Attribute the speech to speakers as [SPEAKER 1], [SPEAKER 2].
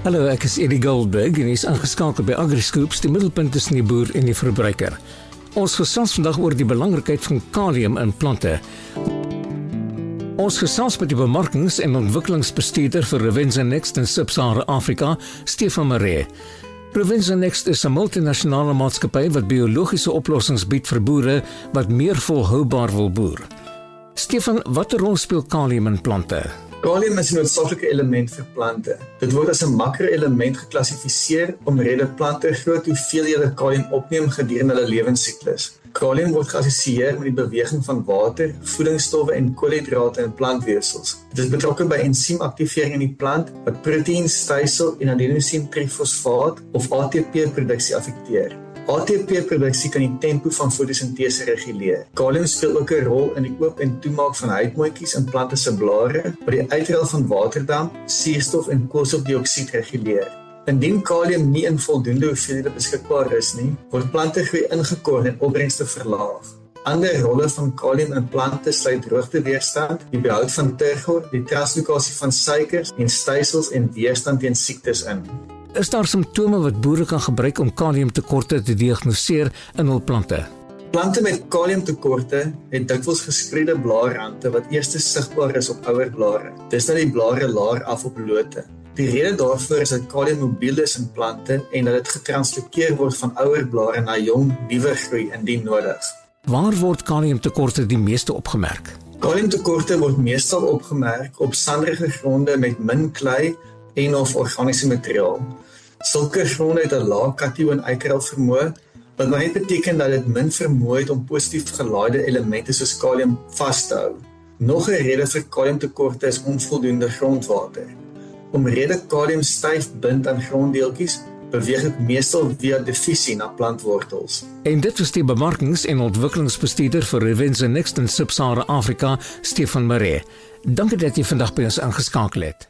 [SPEAKER 1] Hallo, ek is Eddie Goldberg en is aangeskakel by AgriScoops, die middelpunt tussen die boer en die verbruiker. Ons gesels vandag oor die belangrikheid van kalium in plante. Ons gesels met die bemarkings- en ontwikkelingsbestuurder vir Revenza Next in Sub-Sahara Afrika, Stefan Maree. Revenza Next is 'n multinasjonale maatskappy wat biologiese oplossings bied vir boere wat meer volhoubaar wil boer. Stefan, watter rol speel kalium in plante?
[SPEAKER 2] Kalium is 'n noodsaaklike element vir plante. Dit word as 'n makroelement geklassifiseer omdat plante groot hoeveelhede kalium opneem gedurende hulle lewensiklus. Kalium word geassosieer met die beweging van water, voedingsstowwe en koolhidrate in plantweefsels. Dit is betrokke by ensiemaktivering in die plant wat proteïen, stysel en adenosien-trifosfaat of ATP-produksie affekteer. ATP-produksie kan die tempo van fotosintese reguleer. Kalium speel ook 'n rol in die oop- en toemaak van huidmondjies in plante se blare, wat die uitrol van waterdamp, suurstof en koolstofdioksied reguleer. Indien kalium nie in voldoende hoeveelhede beskikbaar is nie, word plantegroei ingekort en opbrengste verlaag. Ander rolle van kalium in plante sluit droogteweerstand, die behoud van turgor, die translokasie van suikers en stysels en weerstand teen siektes in.
[SPEAKER 1] Is daar simptome wat boere kan gebruik om kaliumtekorte te diagnoseer in hul plante?
[SPEAKER 2] Plante met kaliumtekorte het dikwels geskreide blaarrande wat eers sigbaar is op ouer blare. Dis nou die blare laer af op lote. Die rede daarvoor is dat kalium mobiel is in plante en dat dit getranslokeer word van ouer blare na jong, nuwe groei indien nodig.
[SPEAKER 1] Waar word kaliumtekorte die meeste opgemerk?
[SPEAKER 2] Kaliumtekorte word meestal opgemerk op sanderige gronde met min klei en of organiese materiaal. Sulke gronde het 'n lae kation-uitrol vermoë, wat maar net beteken dat dit min vermoë het om positief gelaaide elemente soos kalium vas te hou. Nog 'n rede vir kaliumtekorte is onvoldoende grondwater. Omrede kalium styf bind aan gronddeeltjies, beweeg dit meestal via diffusie na plantwortels.
[SPEAKER 1] En dit was die bemarkings- en ontwikkelingsbestuurder vir Revenza Next in Sub-Sahara Afrika, Stefan Maree. Dankie dat jy vandag by ons ingeskakel het.